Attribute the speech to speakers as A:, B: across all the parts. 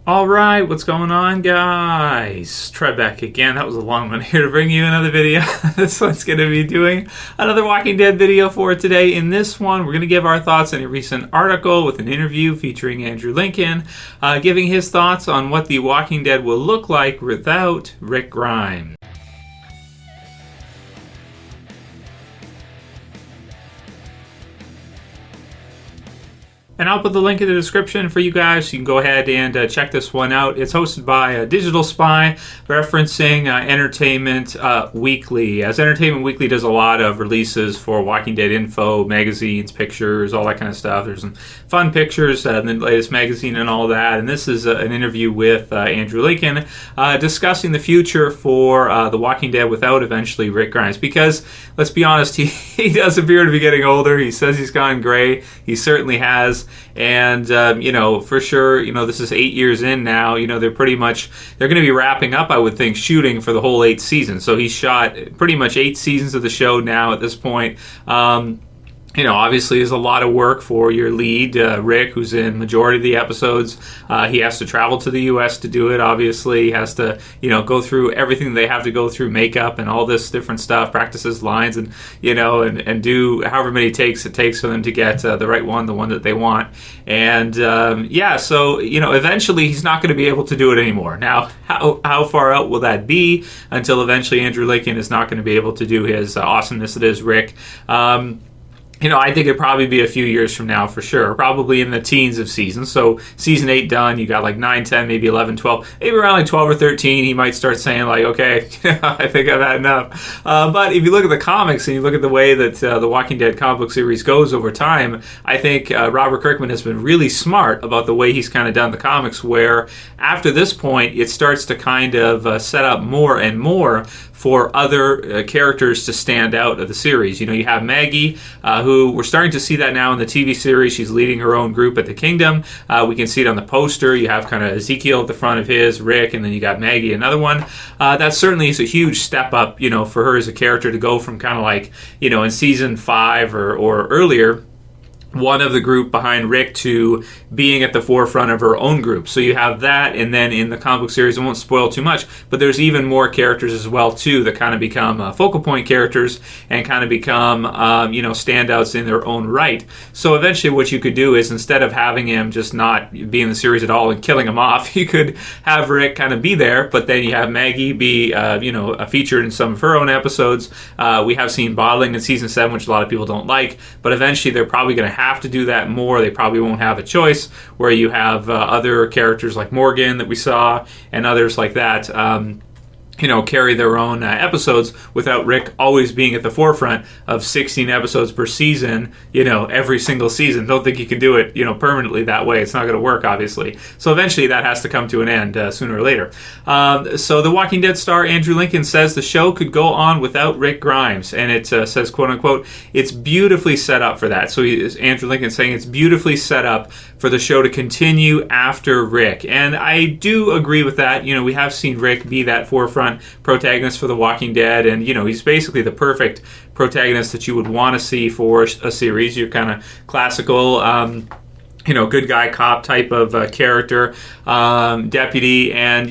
A: All right, what's going on, guys? Try back again. That was a long one here to bring you another video. This one's going to be doing another Walking Dead video for today. In this one, we're going to give our thoughts on a recent article with an interview featuring Andrew Lincoln, giving his thoughts on what The Walking Dead will look like without Rick Grimes. And I'll put the link in the description for you guys. You can go ahead and check this one out. It's hosted by Digital Spy, referencing Entertainment Weekly. As Entertainment Weekly does a lot of releases for Walking Dead info, magazines, pictures, all that kind of stuff. There's some fun pictures in the latest magazine and all that. And this is an interview with Andrew Lincoln discussing the future for The Walking Dead without eventually Rick Grimes. Because, let's be honest, he does appear to be getting older. He says he's gone gray. He certainly has. And, for sure, this is 8 years in now. They're going to be wrapping up, I would think, shooting for the whole 8 seasons. So he's shot pretty much 8 seasons of the show now at this point. Obviously there's a lot of work for your lead, Rick, who's in majority of the episodes. He has to travel to the U.S. to do it, obviously. He has to, go through everything they have to go through, makeup and all this different stuff, practice his lines and do however many takes it takes for them to get the right one, the one that they want. And, so, eventually he's not going to be able to do it anymore. Now, how far out will that be until eventually Andrew Lincoln is not going to be able to do his awesomeness that is Rick? I think it'd probably be a few years from now for sure. Probably in the teens of seasons. So season 8 done, you got like 9, 10, maybe 11, 12. Maybe around like 12 or 13, he might start saying like, okay, I think I've had enough. But if you look at the comics and you look at the way that the Walking Dead comic book series goes over time, I think Robert Kirkman has been really smart about the way he's kind of done the comics, where after this point, it starts to kind of set up more and more for other characters to stand out of the series. You have Maggie, who we're starting to see that now in the TV series. She's leading her own group at the Kingdom. We can see it on the poster. You have kind of Ezekiel at the front of his, Rick, and then you got Maggie, another one. That certainly is a huge step up, for her as a character to go from kind of like, in season 5 or earlier, one of the group behind Rick to being at the forefront of her own group. So you have that, and then in the comic book series, I won't spoil too much, but there's even more characters as well, too, that kind of become focal point characters and kind of become, standouts in their own right. So eventually what you could do is, instead of having him just not be in the series at all and killing him off, you could have Rick kind of be there, but then you have Maggie be, featured in some of her own episodes. We have seen Bottling in season 7, which a lot of people don't like, but eventually they're probably going to have to do that more. They probably won't have a choice, where you have other characters like Morgan that we saw and others like that carry their own episodes without Rick always being at the forefront of 16 episodes per season, every single season. Don't think you can do it, permanently that way. It's not going to work, obviously. So eventually that has to come to an end sooner or later. So the Walking Dead star Andrew Lincoln says the show could go on without Rick Grimes, and it says, quote unquote, it's beautifully set up for that. So Andrew Lincoln saying it's beautifully set up for the show to continue after Rick. And I do agree with that. We have seen Rick be that forefront protagonist for The Walking Dead, and he's basically the perfect protagonist that you would want to see for a series. Your kind of classical good guy cop type of character, deputy, and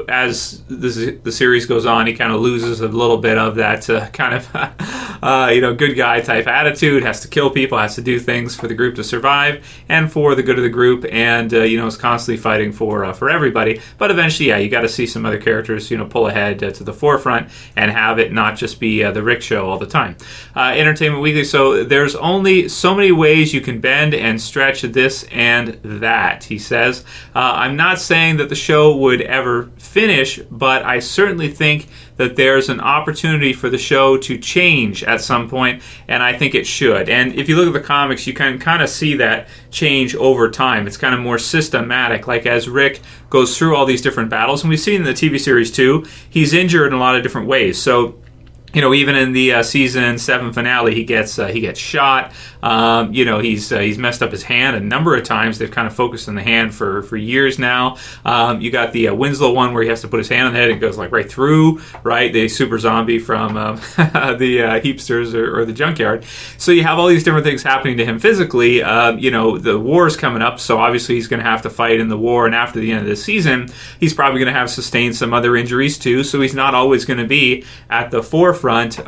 A: as the series goes on, he kind of loses a little bit of that kind of good guy type attitude. Has to kill people, has to do things for the group to survive and for the good of the group, and is constantly fighting for everybody. But eventually, you got to see some other characters pull ahead to the forefront and have it not just be the Rick show all the time. Entertainment Weekly. So there's only so many ways you can bend and stretch this and that, he says. I'm not saying that the show would ever finish, but I certainly think that there's an opportunity for the show to change at some point, and I think it should. And if you look at the comics, you can kind of see that change over time. It's kind of more systematic, like as Rick goes through all these different battles, and we've seen in the TV series too, he's injured in a lot of different ways. So even in the season 7 finale, he gets shot. He's messed up his hand a number of times. They've kind of focused on the hand for years now. You got the Winslow one where he has to put his hand on the head and it goes like right through, right? The super zombie from the Heapsters or the Junkyard. So you have all these different things happening to him physically. The war is coming up, so obviously he's going to have to fight in the war. And after the end of the season, he's probably going to have sustained some other injuries too. So he's not always going to be at the forefront.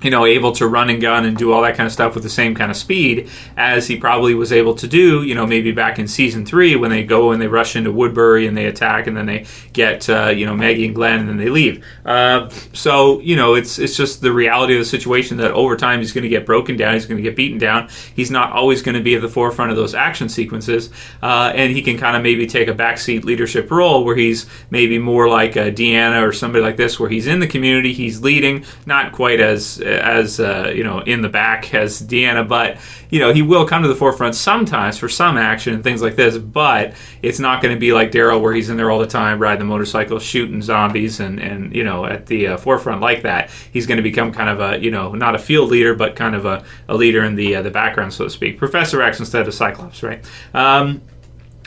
A: Able to run and gun and do all that kind of stuff with the same kind of speed as he probably was able to do, maybe back in season 3 when they go and they rush into Woodbury and they attack and then they get, Maggie and Glenn and then they leave. It's just the reality of the situation that over time he's going to get broken down, he's going to get beaten down. He's not always going to be at the forefront of those action sequences, and he can kind of maybe take a backseat leadership role where he's maybe more like Deanna or somebody like this, where he's in the community, he's leading, not quite as in the back as Deanna, but he will come to the forefront sometimes for some action and things like this, but it's not going to be like Daryl where he's in there all the time riding the motorcycle shooting zombies and at the forefront like that. He's going to become kind of a not a field leader but kind of a leader in the background, so to speak. Professor X instead of Cyclops, right?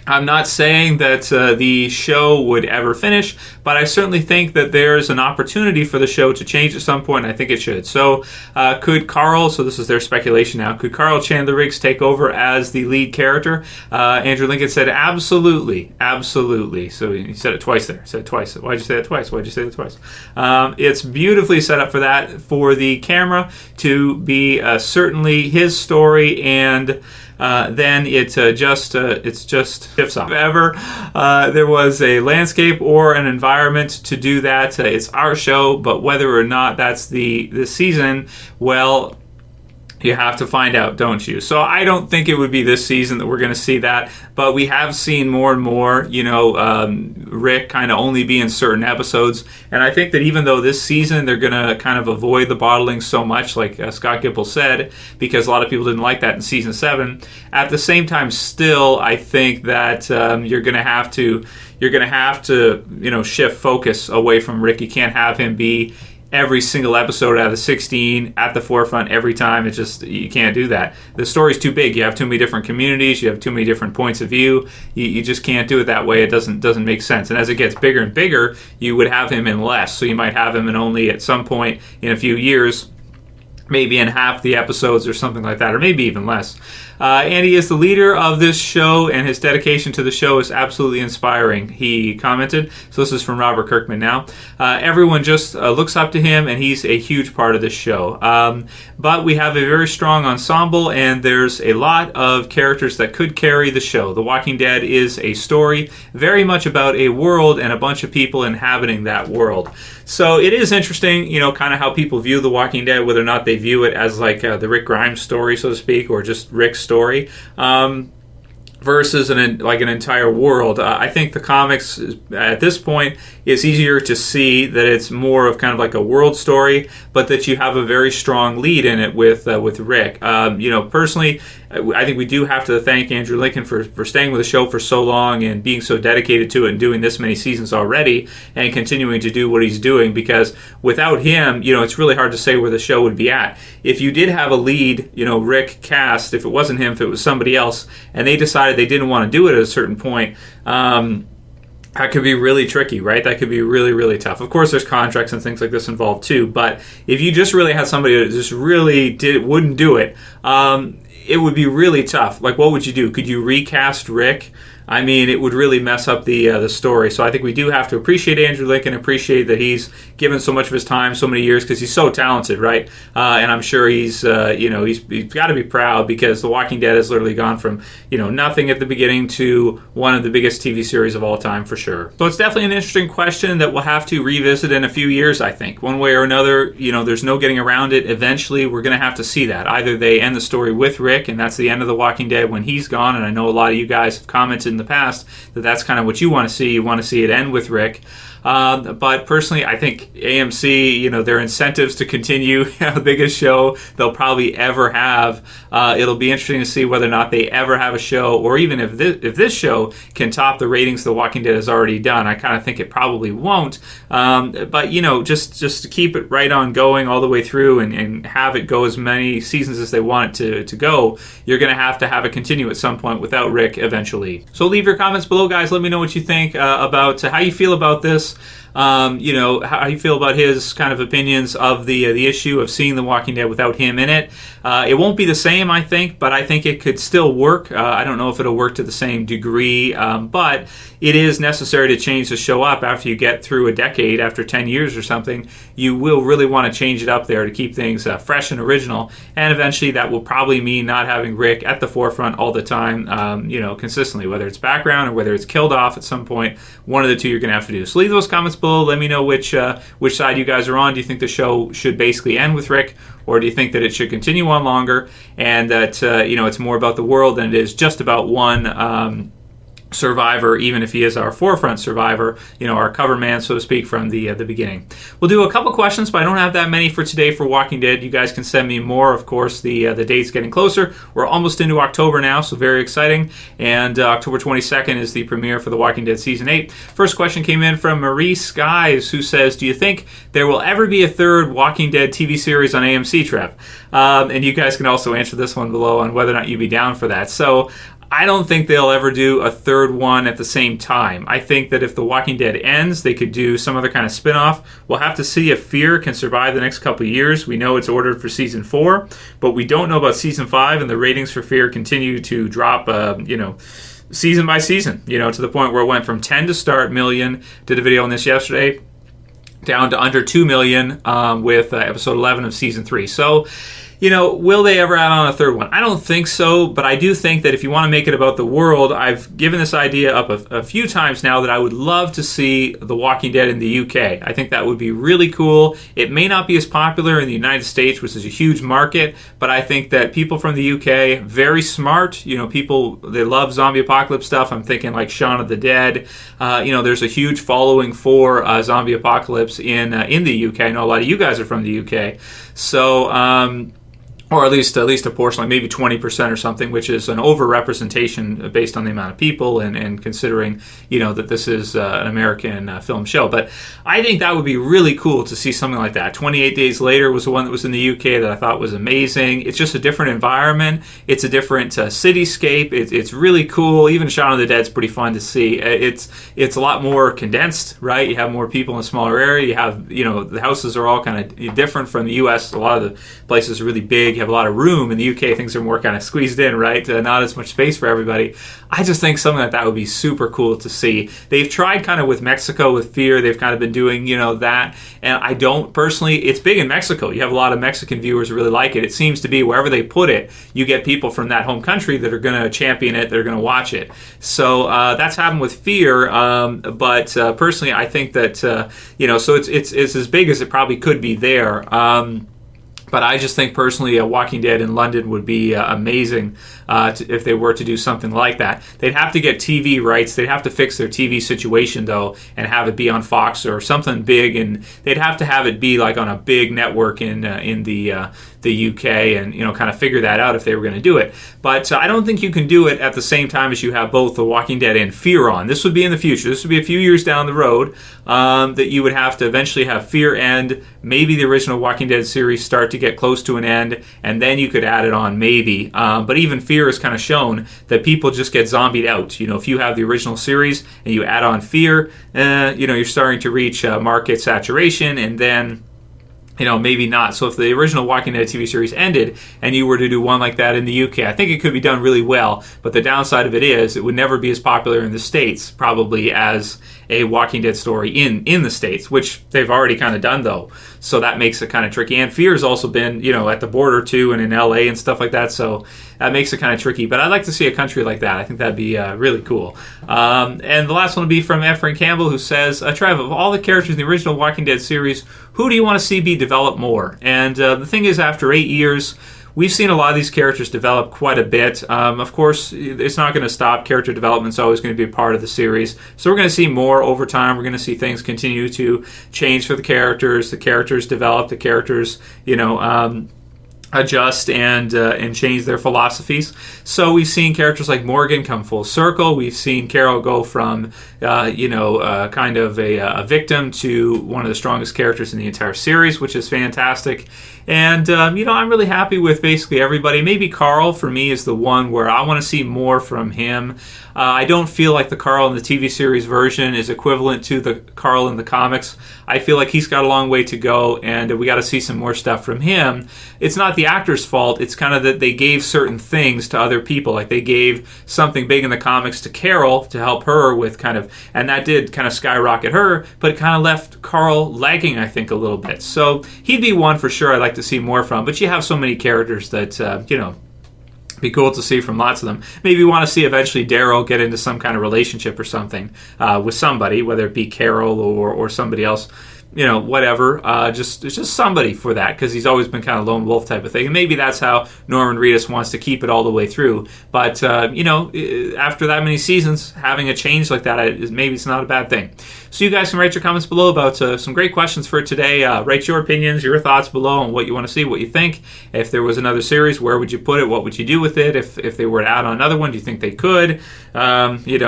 A: I'm not saying that the show would ever finish, but I certainly think that there's an opportunity for the show to change at some point, and I think it should. So could Carl, so this is their speculation now, could Carl Chandler Riggs take over as the lead character? Andrew Lincoln said absolutely, absolutely. So he said it twice there. Said it twice. Why'd you say it twice? Why'd you say it twice? It's beautifully set up for that, for the camera to be certainly his story, and then it's just shifts off. If ever there was a landscape or an environment to do that, it's our show, but whether or not that's the season, well, you have to find out, don't you? So I don't think it would be this season that we're going to see that, but we have seen more and more, Rick kind of only be in certain episodes, and I think that even though this season they're going to kind of avoid the bottling so much, like Scott Gimple said, because a lot of people didn't like that in season 7, at the same time, still, I think that you're going to have to, shift focus away from Rick. You can't have him be every single episode out of the 16 at the forefront every time. It's just, you can't do that. The story's too big. You have too many different communities. You have too many different points of view. You just can't do it that way. It doesn't make sense. And as it gets bigger and bigger, you would have him in less. So you might have him in only at some point in a few years, maybe in half the episodes or something like that, or maybe even less. And he is the leader of this show, and his dedication to the show is absolutely inspiring, he commented. So this is from Robert Kirkman now. Everyone just looks up to him, and he's a huge part of this show. But we have a very strong ensemble, and there's a lot of characters that could carry the show. The Walking Dead is a story very much about a world and a bunch of people inhabiting that world. So it is interesting, kind of how people view The Walking Dead, whether or not they view it as like the Rick Grimes story, so to speak, or just Rick's story, versus an entire world. I think the comics at this point is easier to see that it's more of kind of like a world story, but that you have a very strong lead in it with Rick. Personally, I think we do have to thank Andrew Lincoln for staying with the show for so long and being so dedicated to it and doing this many seasons already and continuing to do what he's doing, because without him, it's really hard to say where the show would be at. If you did have a lead, Rick cast, if it wasn't him, if it was somebody else, and they decided they didn't want to do it at a certain point, that could be really tricky, right? That could be really, really tough. Of course, there's contracts and things like this involved too, but if you just really had somebody that just really wouldn't do it, it would be really tough. Like, what would you do? Could you recast Rick? I mean, it would really mess up the story. So I think we do have to appreciate Andrew Lincoln, appreciate that he's given so much of his time, so many years, because he's so talented, right? And I'm sure he's got to be proud, because The Walking Dead has literally gone from, nothing at the beginning to one of the biggest TV series of all time, for sure. So it's definitely an interesting question that we'll have to revisit in a few years, I think. One way or another, there's no getting around it. Eventually, we're going to have to see that. Either they end the story with Rick, and that's the end of The Walking Dead when he's gone, and I know a lot of you guys have commented in the past that that's kind of what you want to see. You want to see it end with Rick. But personally, I think AMC, their incentives to continue the biggest show they'll probably ever have. It'll be interesting to see whether or not they ever have a show, or even if this show can top the ratings The Walking Dead has already done. I kind of think it probably won't. But just to keep it right on going all the way through and have it go as many seasons as they want it to go, you're going to have it continue at some point without Rick eventually. So leave your comments below, guys. Let me know what you think about how you feel about this. How you feel about his kind of opinions of the issue of seeing The Walking Dead without him in it. It won't be the same, I think, but I think it could still work. I don't know if it'll work to the same degree, but it is necessary to change the show up after you get through a decade, after 10 years or something. You will really want to change it up there to keep things fresh and original, and eventually that will probably mean not having Rick at the forefront all the time, consistently, whether it's background or whether it's killed off at some point. One of the two you're going to have to do. So leave those comments below. Let me know which side you guys are on. Do you think the show should basically end with Rick, or do you think that it should continue on longer and that it's more about the world than it is just about one survivor, even if he is our forefront survivor, our cover man, so to speak, from the beginning. We'll do a couple questions, but I don't have that many for today for Walking Dead. You guys can send me more. Of course, the date's getting closer. We're almost into October now, so very exciting. And October 22nd is the premiere for The Walking Dead Season 8. First question came in from Marie Skies, who says, do you think there will ever be a third Walking Dead TV series on AMC, Trev? And you guys can also answer this one below on whether or not you'd be down for that. So I don't think they'll ever do a third one at the same time. I think that if The Walking Dead ends, they could do some other kind of spin-off. We'll have to see if Fear can survive the next couple of years. We know it's ordered for Season 4, but we don't know about Season 5, and the ratings for Fear continue to drop, season by season, to the point where it went from 10 to start million, did a video on this yesterday, down to under 2 million with episode 11 of Season 3. So, will they ever add on a third one? I don't think so, but I do think that if you want to make it about the world, I've given this idea up a few times now that I would love to see The Walking Dead in the UK. I think that would be really cool. It may not be as popular in the United States, which is a huge market, but I think that people from the UK, very smart, people, they love zombie apocalypse stuff. I'm thinking like Shaun of the Dead. There's a huge following for zombie apocalypse in the UK. I know a lot of you guys are from the UK. So, or at least a portion, like maybe 20% or something, which is an overrepresentation based on the amount of people and considering, that this is an American film show. But I think that would be really cool to see something like that. 28 Days Later was the one that was in the UK that I thought was amazing. It's just a different environment. It's a different cityscape. It's really cool. Even Shaun of the Dead's pretty fun to see. It's a lot more condensed, right? You have more people in a smaller area. You have, the houses are all kind of different from the US. A lot of the places are really big. You have a lot of room. In the UK, things are more kind of squeezed in, right? Not as much space for everybody. I just think something like that would be super cool to see. They've tried kind of with Mexico, with Fear. They've kind of been doing, that. And I don't personally, it's big in Mexico. You have a lot of Mexican viewers who really like it. It seems to be wherever they put it, you get people from that home country that are going to champion it, that are going to watch it. So that's happened with Fear. But personally, I think that, so it's as big as it probably could be there. But I just think personally Walking Dead in London would be amazing if they were to do something like that. They'd have to get TV rights. They'd have to fix their TV situation, though, and have it be on Fox or something big. And they'd have to have it be like on a big network in the UK and, kind of figure that out if they were going to do it. But I don't think you can do it at the same time as you have both The Walking Dead and Fear on. This would be in the future. This would be a few years down the road that you would have to eventually have Fear end, maybe the original Walking Dead series start to get close to an end, and then you could add it on maybe. But even Fear has kind of shown that people just get zombied out. If you have the original series and you add on Fear, you're starting to reach market saturation, and then maybe not. So if the original Walking Dead TV series ended and you were to do one like that in the UK, I think it could be done really well. But the downside of it is it would never be as popular in the States, probably, as a Walking Dead story in the States, which they've already kind of done, though. So that makes it kind of tricky. And Fear has also been, at the border, too, and in LA and stuff like that. So that makes it kind of tricky. But I'd like to see a country like that. I think that'd be really cool. And the last one would be from Ephraim Campbell, who says, Trev, of all the characters in the original Walking Dead series, who do you want to see be developed more? And the thing is, after 8 years, we've seen a lot of these characters develop quite a bit. Of course, it's not going to stop. Character development is always going to be a part of the series. So we're going to see more over time. We're going to see things continue to change for the characters develop, the characters, adjust and change their philosophies. So we've seen characters like Morgan come full circle. We've seen Carol go from kind of a victim to one of the strongest characters in the entire series, which is fantastic. And I'm really happy with basically everybody. Maybe Carl for me is the one where I want to see more from him. I don't feel like the Carl in the TV series version is equivalent to the Carl in the comics. I feel like he's got a long way to go, and we got to see some more stuff from him. It's not the actor's fault. It's kind of that they gave certain things to other people. Like they gave something big in the comics to Carol to help her with and that did kind of skyrocket her, but it kind of left Carl lagging, I think, a little bit. So he'd be one for sure I'd like to see more from. But you have so many characters that, be cool to see from lots of them. Maybe you want to see eventually Daryl get into some kind of relationship or something with somebody, whether it be Carol or somebody else, whatever. Just somebody for that, because he's always been kind of lone wolf type of thing. And maybe that's how Norman Reedus wants to keep it all the way through. But, after that many seasons, having a change like that, maybe it's not a bad thing. So you guys can write your comments below about some great questions for today. Write your opinions, your thoughts below on what you want to see, what you think. If there was another series, where would you put it? What would you do with it? If they were to add on another one, do you think they could? Weigh in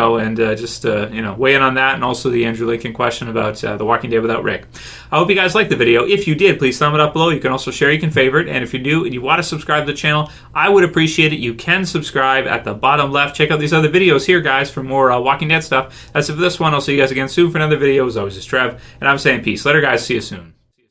A: on that, and also the Andrew Lincoln question about The Walking Dead without Rick. I hope you guys liked the video. If you did, please thumb it up below. You can also share, you can favorite, and if you do and you want to subscribe to the channel, I would appreciate it. You can subscribe at the bottom left. Check out these other videos here, guys, for more Walking Dead stuff. That's it for this one. I'll see you guys again soon for another video. As always, it's Trev, and I'm saying peace. Later, guys. See you soon.